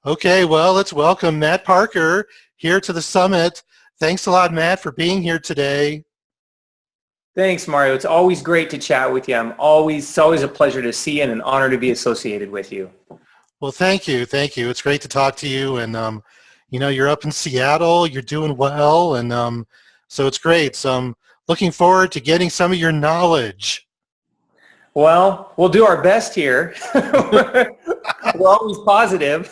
Okay, well, let's welcome Matt Parker here to the summit. Thanks a lot, Matt, for being here today. Thanks, Mario. It's always great to chat with you. It's always a pleasure to see you and an honor to be associated with you. Well, thank you. Thank you. It's great to talk to you. And, you're up in Seattle. You're doing well. And so it's great. So I'm looking forward to getting some of your knowledge. Well, we'll do our best here. We're always positive.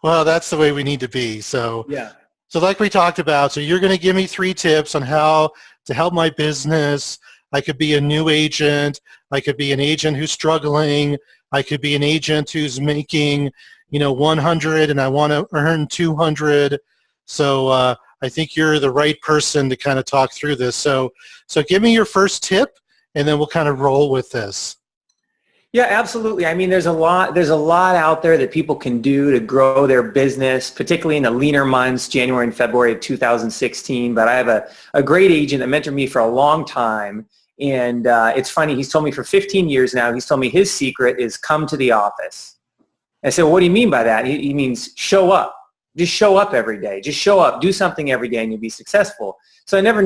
Well, that's the way we need to be. Yeah. So like we talked about, so you're going to give me 3 tips on how to help my business. I could be a new agent. I could be an agent who's struggling. I could be an agent who's making, 100 and I want to earn 200. So I think you're the right person to kind of talk through this. So give me your first tip and then we'll kind of roll with this. Yeah, absolutely. I mean, there's a lot out there that people can do to grow their business, particularly in the leaner months, January and February of 2016. But I have a great agent that mentored me for a long time. And it's funny, he's told me for 15 years now, he's told me his secret is come to the office. I said, well, what do you mean by that? He means show up. Just show up every day. Just show up. Do something every day and you'll be successful. So I never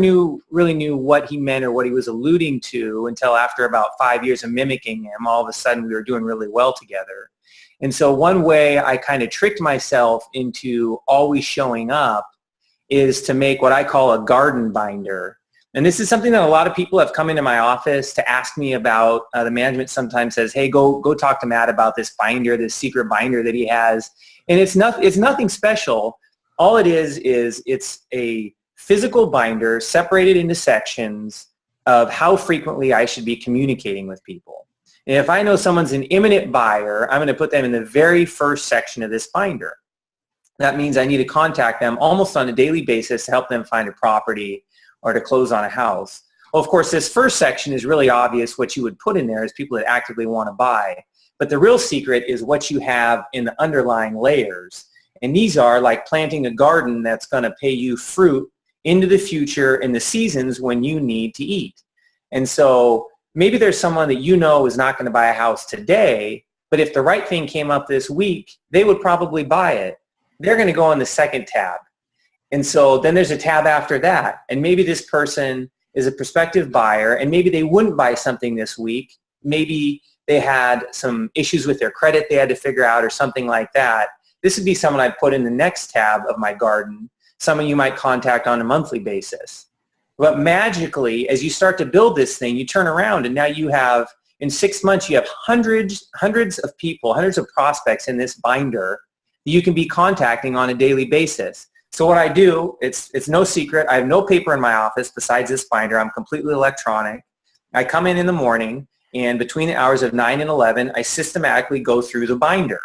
really knew what he meant or what he was alluding to until after about 5 years of mimicking him. All of a sudden, we were doing really well together. And so one way I kind of tricked myself into always showing up is to make what I call a garden binder. And this is something that a lot of people have come into my office to ask me about. The management sometimes says, hey, go talk to Matt about this binder, this secret binder that he has. And it's nothing special. All it is it's a physical binder separated into sections of how frequently I should be communicating with people. And if I know someone's an imminent buyer, I'm going to put them in the very first section of this binder. That means I need to contact them almost on a daily basis to help them find a property or to close on a house. Well, of course, this first section is really obvious. What you would put in there is people that actively want to buy. But the real secret is what you have in the underlying layers. And these are like planting a garden that's going to pay you fruit into the future in the seasons when you need to eat. And so maybe there's someone that you know is not going to buy a house today, but if the right thing came up this week, they would probably buy it. They're going to go on the second tab. And so then there's a tab after that. And maybe this person is a prospective buyer and maybe they wouldn't buy something this week. Maybe they had some issues with their credit they had to figure out or something like that. This would be someone I'd put in the next tab of my garden, someone you might contact on a monthly basis. But magically, as you start to build this thing, you turn around and now you have, in 6 months, you have hundreds of people, hundreds of prospects in this binder that you can be contacting on a daily basis. So what I do, it's no secret. I have no paper in my office besides this binder. I'm completely electronic. I come in the morning, and between the hours of 9 and 11, I systematically go through the binder.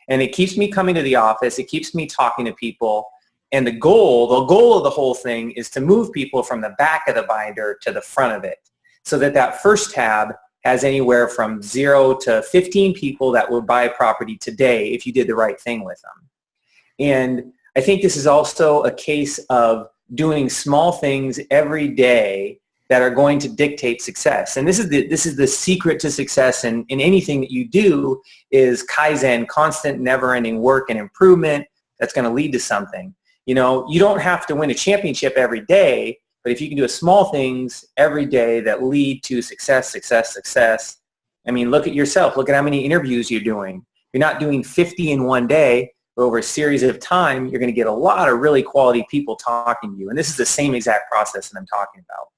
And it keeps me coming to the office. It keeps me talking to people. And the goal of the whole thing is to move people from the back of the binder to the front of it so that first tab has anywhere from 0 to 15 people that will buy a property today if you did the right thing with them. And I think this is also a case of doing small things every day that are going to dictate success. And this is the secret to success in anything that you do is Kaizen, constant never-ending work and improvement that's going to lead to something. You don't have to win a championship every day, but if you can do small things every day that lead to success, I mean, look at yourself. Look at how many interviews you're doing. You're not doing 50 in one day. Over a series of time, you're going to get a lot of really quality people talking to you. And this is the same exact process that I'm talking about.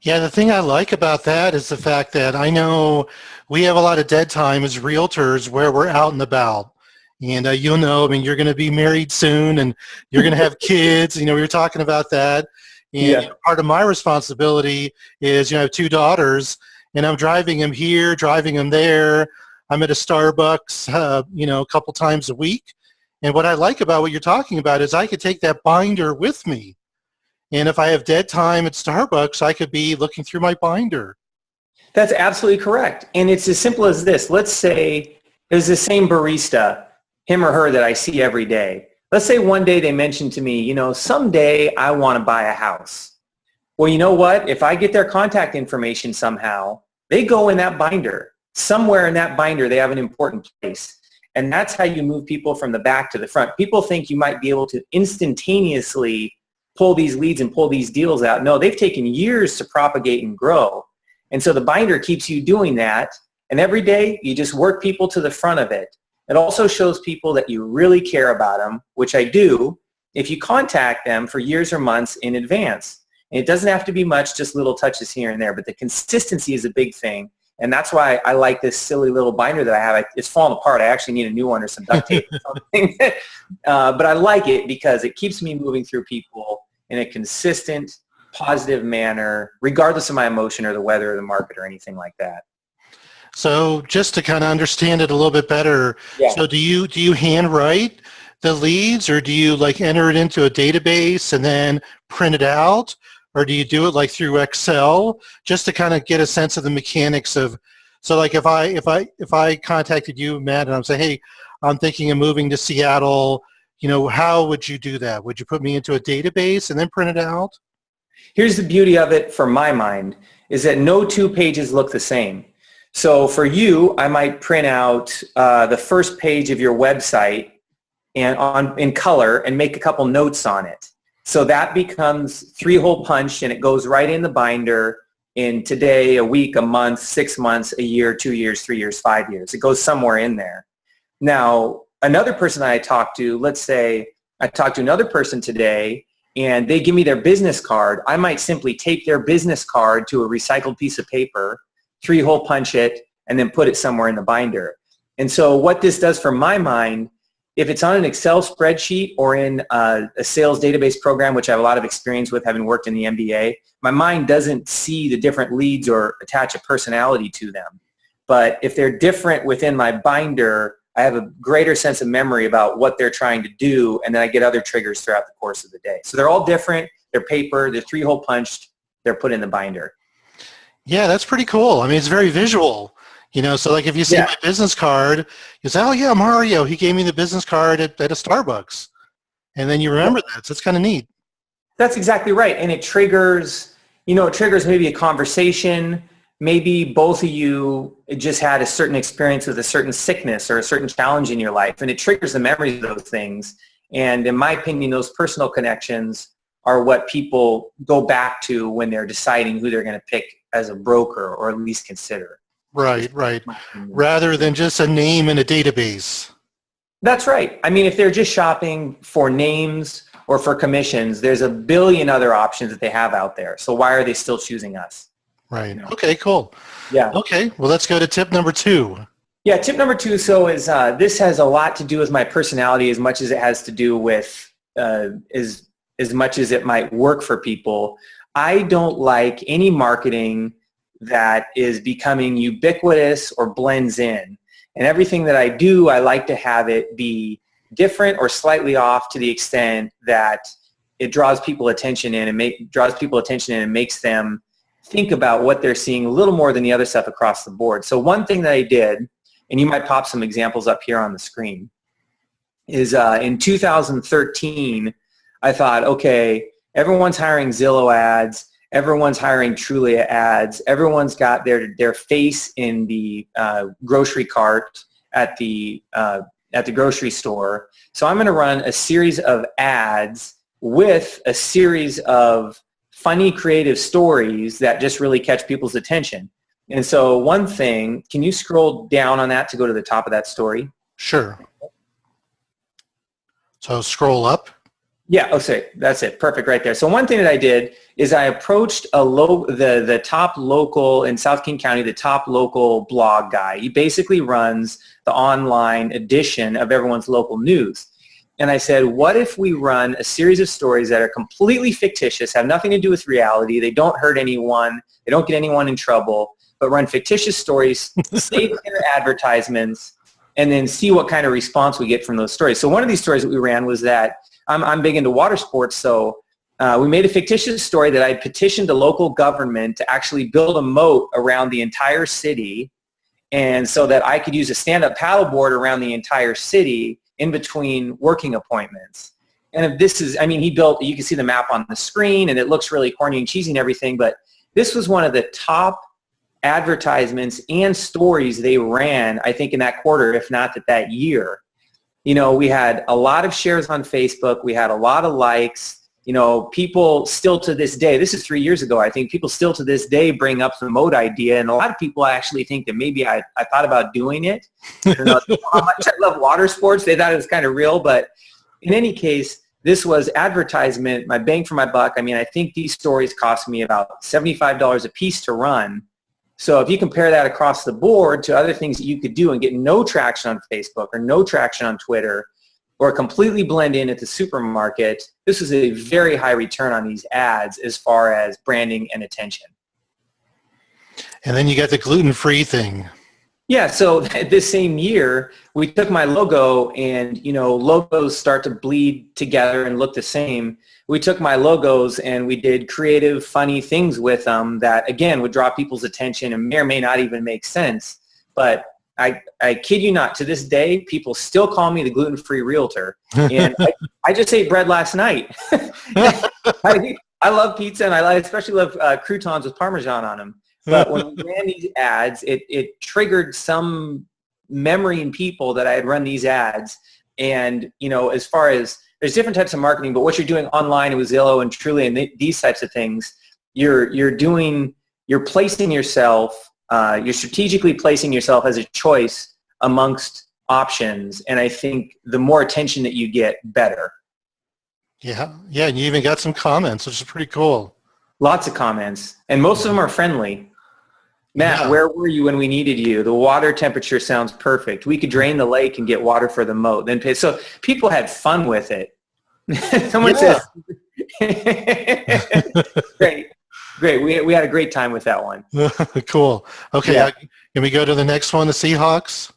Yeah, the thing I like about that is the fact that I know we have a lot of dead time as realtors where we're out and about. And you'll know, I mean, you're going to be married soon and you're going to have kids. We were talking about that. And part of my responsibility is, I have 2 daughters and I'm driving them here, driving them there. I'm at a Starbucks, a couple times a week. And what I like about what you're talking about is I could take that binder with me. And if I have dead time at Starbucks, I could be looking through my binder. That's absolutely correct. And it's as simple as this. Let's say there's the same barista, him or her, that I see every day. Let's say one day they mention to me, someday I want to buy a house. Well, you know what? If I get their contact information somehow, they go in that binder. Somewhere in that binder, they have an important place. And that's how you move people from the back to the front. People think you might be able to instantaneously pull these leads and pull these deals out. No, they've taken years to propagate and grow. And so the binder keeps you doing that. And every day you just work people to the front of it. It also shows people that you really care about them, which I do, if you contact them for years or months in advance. And it doesn't have to be much, just little touches here and there, but the consistency is a big thing. And that's why I like this silly little binder that I have. It's falling apart. I actually need a new one or some duct tape or something. But I like it because it keeps me moving through people in a consistent, positive manner, regardless of my emotion or the weather or the market or anything like that. So just to kind of understand it a little bit better, so do you handwrite the leads, or do you like enter it into a database and then print it out, or do you do it like through Excel, just to kind of get a sense of the mechanics of, so like if I contacted you, Matt, and I'm saying, hey, I'm thinking of moving to Seattle, how would you do that? Would you put me into a database and then print it out? Here's the beauty of it from my mind, is that no two pages look the same. So for you, I might print out the first page of your website and in color and make a couple notes on it. So that becomes 3-hole punch, and it goes right in the binder in today, a week, a month, 6 months, a year, 2 years, 3 years, 5 years. It goes somewhere in there. Now, another person I talked to, let's say I talked to another person today and they give me their business card. I might simply tape their business card to a recycled piece of paper, 3-hole punch it, and then put it somewhere in the binder. And so what this does for my mind, if it's on an Excel spreadsheet or in a sales database program, which I have a lot of experience with having worked in the MBA, my mind doesn't see the different leads or attach a personality to them. But if they're different within my binder, I have a greater sense of memory about what they're trying to do, and then I get other triggers throughout the course of the day. So they're all different. They're paper. They're 3-hole punched. They're put in the binder. Yeah, that's pretty cool. I mean, it's very visual. So like if you see my business card, you say, oh yeah, Mario, he gave me the business card at a Starbucks. And then you remember that. So it's kind of neat. That's exactly right. And it triggers, it triggers maybe a conversation. Maybe both of you just had a certain experience with a certain sickness or a certain challenge in your life, and it triggers the memories of those things. And in my opinion, those personal connections are what people go back to when they're deciding who they're going to pick as a broker, or at least consider. Right. Rather than just a name in a database. That's right. I mean, if they're just shopping for names or for commissions, there's a billion other options that they have out there. So why are they still choosing us? Right. Okay, cool. Yeah. Okay, well, let's go to tip number 2. Yeah, tip number 2, is this has a lot to do with my personality as much as it has to do with as much as it might work for people. I don't like any marketing that is becoming ubiquitous or blends in. And everything that I do, I like to have it be different or slightly off to the extent that it draws people attention in and makes them think about what they're seeing a little more than the other stuff across the board. So one thing that I did, and you might pop some examples up here on the screen, is in 2013, I thought, okay, everyone's hiring Zillow ads, everyone's hiring Trulia ads, everyone's got their face in the grocery cart at the grocery store. So I'm going to run a series of ads with a series of funny, creative stories that just really catch people's attention. And so one thing, can you scroll down on that to go to the top of that story? Sure. So scroll up. Yeah, sorry, that's it. Perfect right there. So one thing that I did is I approached the top local in South King County, the top local blog guy. He basically runs the online edition of everyone's local news. And I said, what if we run a series of stories that are completely fictitious, have nothing to do with reality, they don't hurt anyone, they don't get anyone in trouble, but run fictitious stories, save their advertisements, and then see what kind of response we get from those stories. So one of these stories that we ran was that I'm big into water sports, so we made a fictitious story that I petitioned the local government to actually build a moat around the entire city, and so that I could use a stand-up paddleboard around the entire city in between working appointments. And if this is, I mean, he built, you can see the map on the screen, and it looks really corny and cheesy and everything, but this was one of the top advertisements and stories they ran, I think, in that quarter, if not that year. You know, we had a lot of shares on Facebook. We had a lot of likes. You know, people still to this day, this is 3 years ago, I think, people still to this day bring up the moat idea. And a lot of people actually think that maybe I thought about doing it. I don't know how much I love water sports. They thought it was kind of real. But in any case, this was advertisement, my bang for my buck. I mean, I think these stories cost me about $75 a piece to run. So if you compare that across the board to other things that you could do and get no traction on Facebook or no traction on Twitter, or completely blend in at the supermarket, this is a very high return on these ads as far as branding and attention. And then you got the gluten-free thing. Yeah, so this same year, we took my logo, and you know, logos start to bleed together and look the same. We took my logos and we did creative, funny things with them that, again, would draw people's attention and may or may not even make sense. But I kid you not, to this day, people still call me the gluten-free realtor. And I just ate bread last night. I love pizza, and I especially love croutons with Parmesan on them. But when we ran these ads, it triggered some memory in people that I had run these ads. And, you know, as far as there's different types of marketing, but what you're doing online with Zillow and Truly and these types of things, you're placing yourself, you're strategically placing yourself as a choice amongst options. And I think the more attention that you get, better. Yeah, and you even got some comments, which is pretty cool. Lots of comments, and most of them are friendly. Matt, Yeah. where were you when we needed you? The water temperature sounds perfect. We could drain the lake and get water for the moat. Then pay. So people had fun with it. Someone says, great. We had a great time with that one. Cool. Okay, Yeah. Can we go to the next one, the Seahawks?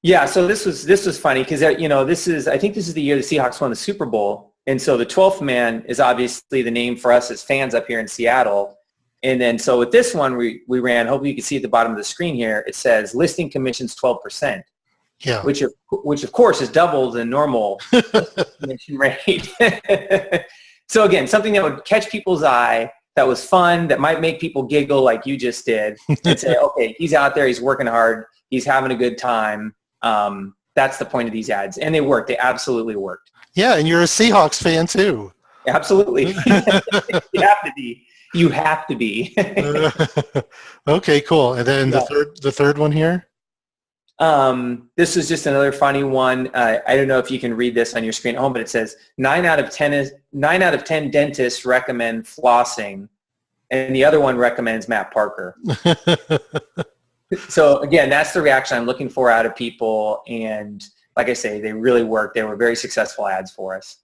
Yeah, so this was funny because, you know, I think this is the year the Seahawks won the Super Bowl. And so the 12th man is obviously the name for us as fans up here in Seattle. And then so with this one we ran, hopefully you can see at the bottom of the screen here, it says listing commissions 12%. Yeah. Which of course is double the normal commission rate. So again, something that would catch people's eye, that was fun, that might make people giggle like you just did, and say, okay, he's out there, he's working hard, he's having a good time. That's the point of these ads. And they worked. They absolutely worked. Yeah, and you're a Seahawks fan too. Absolutely. You have to be. You have to be. Okay, cool. And then the third one here? This is just another funny one. I don't know if you can read this on your screen at home, but it says 9 out of 10 dentists recommend flossing, and the other one recommends Matt Parker. So again, that's the reaction I'm looking for out of people. And like I say, they really worked. They were very successful ads for us.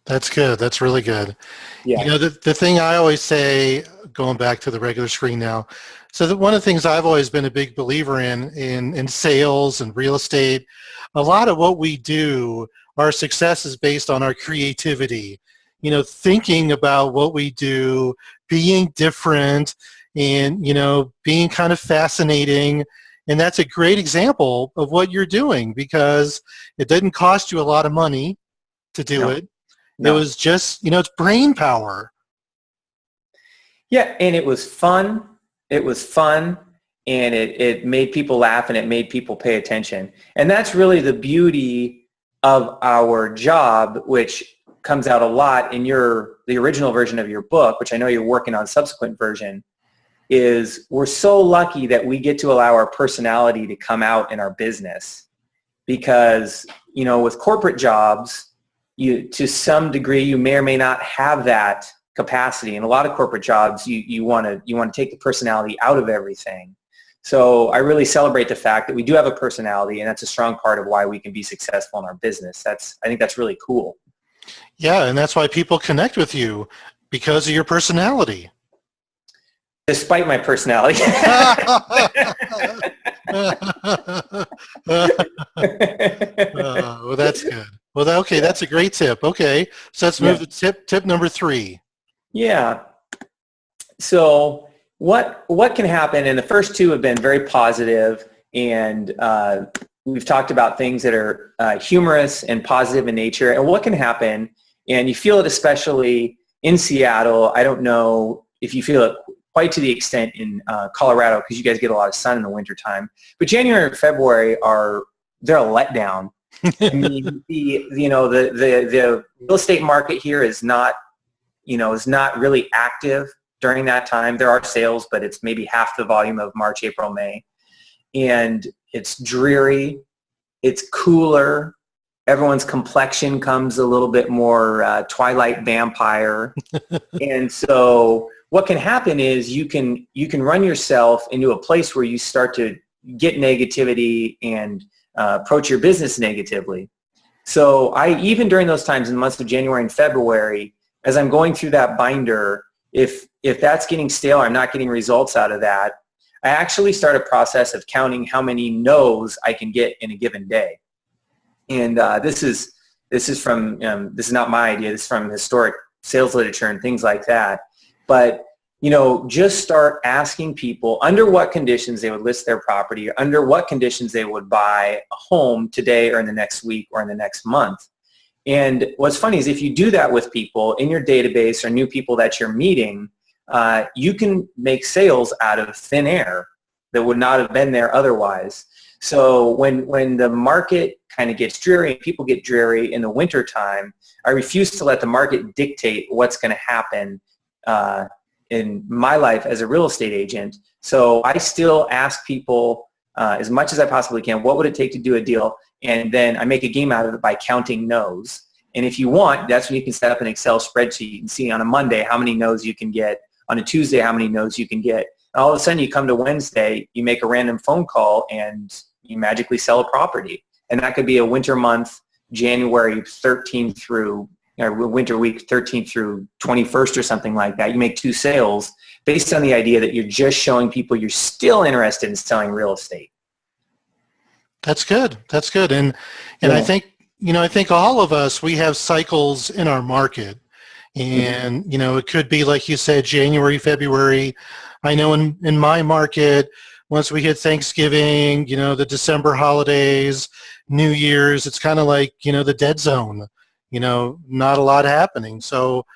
That's good. That's really good. Yeah. You know, the thing I always say, going back to the regular screen now, so one of the things I've always been a big believer in sales and real estate, a lot of what we do, our success is based on our creativity. You know, thinking about what we do, being different, and, you know, being kind of fascinating. And that's a great example of what you're doing, because it didn't cost you a lot of money to do it. No. It was just, you know, it's brain power. Yeah, and it was fun. It was fun, and it made people laugh, and it made people pay attention. And that's really the beauty of our job, which comes out a lot in the original version of your book, which I know you're working on subsequent version, is we're so lucky that we get to allow our personality to come out in our business. Because, you know, with corporate jobs, to some degree, you may or may not have that capacity. In a lot of corporate jobs, you want to take the personality out of everything. So I really celebrate the fact that we do have a personality, and that's a strong part of why we can be successful in our business. I think that's really cool. Yeah, and that's why people connect with you, because of your personality. Despite my personality. Well, that's good. Well, okay, that's a great tip. Okay, so let's move to tip number 3. Yeah. So what can happen, and the first two have been very positive, and we've talked about things that are humorous and positive in nature, and what can happen, and you feel it especially in Seattle. I don't know if you feel it quite to the extent in Colorado, because you guys get a lot of sun in the wintertime. But January and February they're a letdown. I mean, the real estate market here is not really active during that time. There are sales, but it's maybe half the volume of March, April, May. And it's dreary. It's cooler. Everyone's complexion comes a little bit more Twilight vampire. And so what can happen is you can run yourself into a place where you start to get negativity and approach your business negatively. So even during those times in the months of January and February, as I'm going through that binder, if that's getting stale or I'm not getting results out of that, I actually start a process of counting how many no's I can get in a given day. And this is not my idea. This is from historic sales literature and things like that. But just start asking people under what conditions they would list their property, or under what conditions they would buy a home today or in the next week or in the next month. And what's funny is if you do that with people in your database or new people that you're meeting, you can make sales out of thin air that would not have been there otherwise. So when the market kind of gets dreary and people get dreary in the wintertime, I refuse to let the market dictate what's going to happen in my life as a real estate agent. So I still ask people as much as I possibly can, what would it take to do a deal? And then I make a game out of it by counting no's. And if you want, that's when you can set up an Excel spreadsheet and see on a Monday how many no's you can get, on a Tuesday how many no's you can get. And all of a sudden you come to Wednesday, you make a random phone call and you magically sell a property. And that could be a winter month, January 13th through, winter week 13th through 21st or something like that. You make 2 sales based on the idea that you're just showing people you're still interested in selling real estate. That's good. That's good. And Yeah. I think all of us, we have cycles in our market. And, it could be, like you said, January, February. I know in my market, once we hit Thanksgiving, the December holidays, New Year's, it's kind of like, the dead zone, not a lot happening. So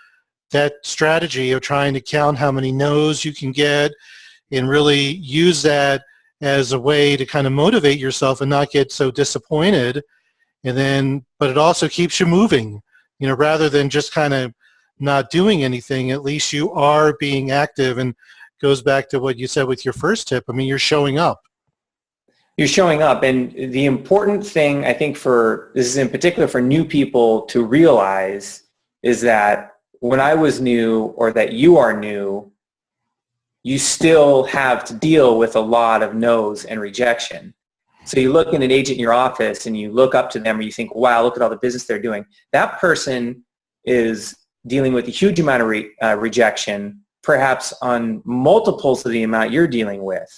that strategy of trying to count how many no's you can get and really use that as a way to kind of motivate yourself and not get so disappointed. But it also keeps you moving, rather than just kind of not doing anything. At least you are being active, and goes back to what you said with your first tip. I mean, you're showing up. You're showing up. And the important thing, I think, this is in particular for new people to realize, is that when I was new, or that you are new, you still have to deal with a lot of no's and rejection. So you look at an agent in your office and you look up to them and you think, wow, look at all the business they're doing. That person is dealing with a huge amount of rejection, perhaps on multiples of the amount you're dealing with.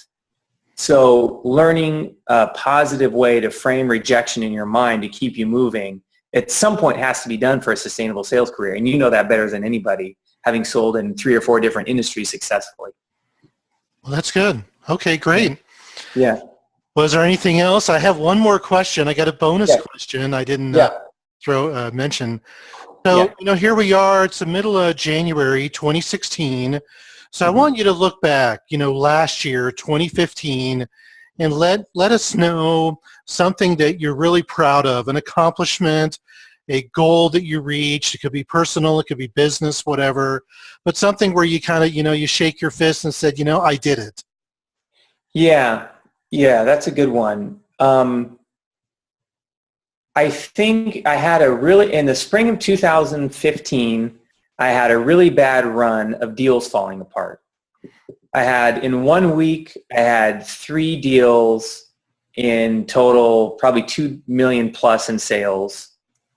So learning a positive way to frame rejection in your mind to keep you moving at some point has to be done for a sustainable sales career. And you know that better than anybody, having sold in 3 or 4 different industries successfully. Well, that's good. Okay, great. Yeah. Was there anything else? I have one more question. I got a bonus question I didn't mention. So, here we are. It's the middle of January 2016. So I want you to look back, last year, 2015, and let us know something that you're really proud of, an accomplishment, a goal that you reached. It could be personal, it could be business, whatever, but something where you kind of, you shake your fist and said, I did it. Yeah, that's a good one. I think I had in the spring of 2015, I had a really bad run of deals falling apart. In 1 week, I had 3 deals in total, probably 2 million plus in sales,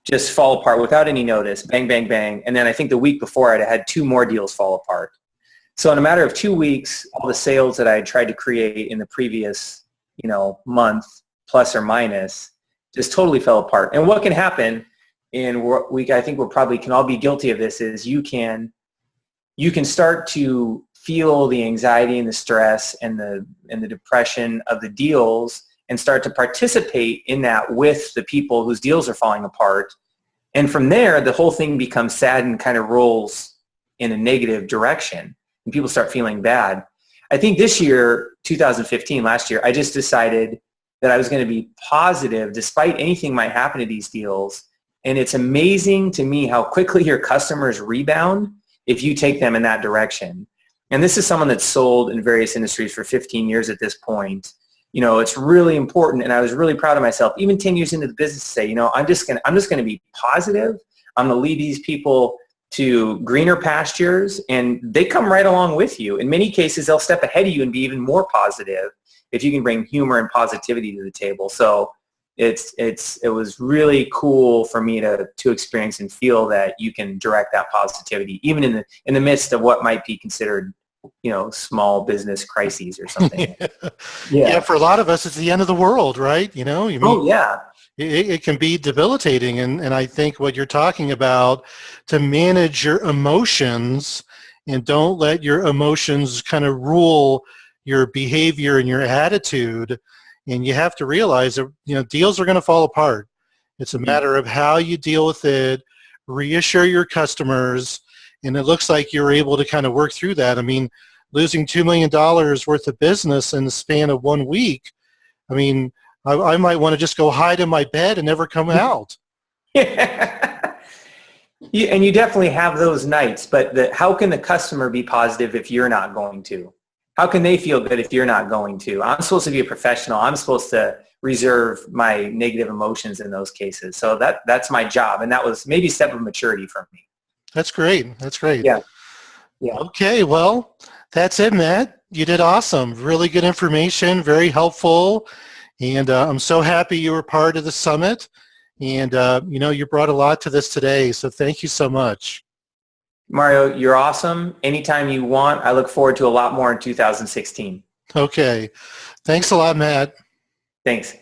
just fall apart without any notice, bang, bang, bang. And then I think the week before I had 2 more deals fall apart. So in a matter of 2 weeks, all the sales that I had tried to create in the previous, month, plus or minus, just totally fell apart. And what can happen, and I think we probably can all be guilty of this, is you can start to feel the anxiety and the stress and the depression of the deals, and start to participate in that with the people whose deals are falling apart. And from there, the whole thing becomes sad and kind of rolls in a negative direction. and people start feeling bad. I think this year, 2015, last year, I just decided that I was going to be positive despite anything might happen to these deals. And it's amazing to me how quickly your customers rebound if you take them in that direction. And this is someone that's sold in various industries for 15 years at this point. You know, it's really important, and I was really proud of myself, even 10 years into the business, to say, you know, I'm just going to be positive. I'm going to lead these people to greener pastures, and they come right along with you. In many cases, they'll step ahead of you and be even more positive if you can bring humor and positivity to the table. So it was really cool for me to experience and feel that you can direct that positivity, even in the midst of what might be considered, you know, small business crises or something. Yeah, for a lot of us, it's the end of the world, right? You know, you mean, Oh, yeah. it can be debilitating. And I think what you're talking about, to manage your emotions and don't let your emotions kind of rule your behavior and your attitude. And you have to realize that, you know, deals are going to fall apart. It's a matter of how you deal with it, reassure your customers. And it looks like you're able to kind of work through that. I mean, losing $2 million worth of business in the span of 1 week, I mean, I might want to just go hide in my bed and never come out. Yeah, and you definitely have those nights, but how can the customer be positive if you're not going to? How can they feel good if you're not going to? I'm supposed to be a professional. I'm supposed to reserve my negative emotions in those cases. So that's my job, and that was maybe a step of maturity for me. That's great. That's great. Yeah. Yeah. Okay, well, that's it, Matt. You did awesome. Really good information, very helpful. And I'm so happy you were part of the summit. And, you know, you brought a lot to this today. So thank you so much. Mario, you're awesome. Anytime you want, I look forward to a lot more in 2016. Okay. Thanks a lot, Matt. Thanks.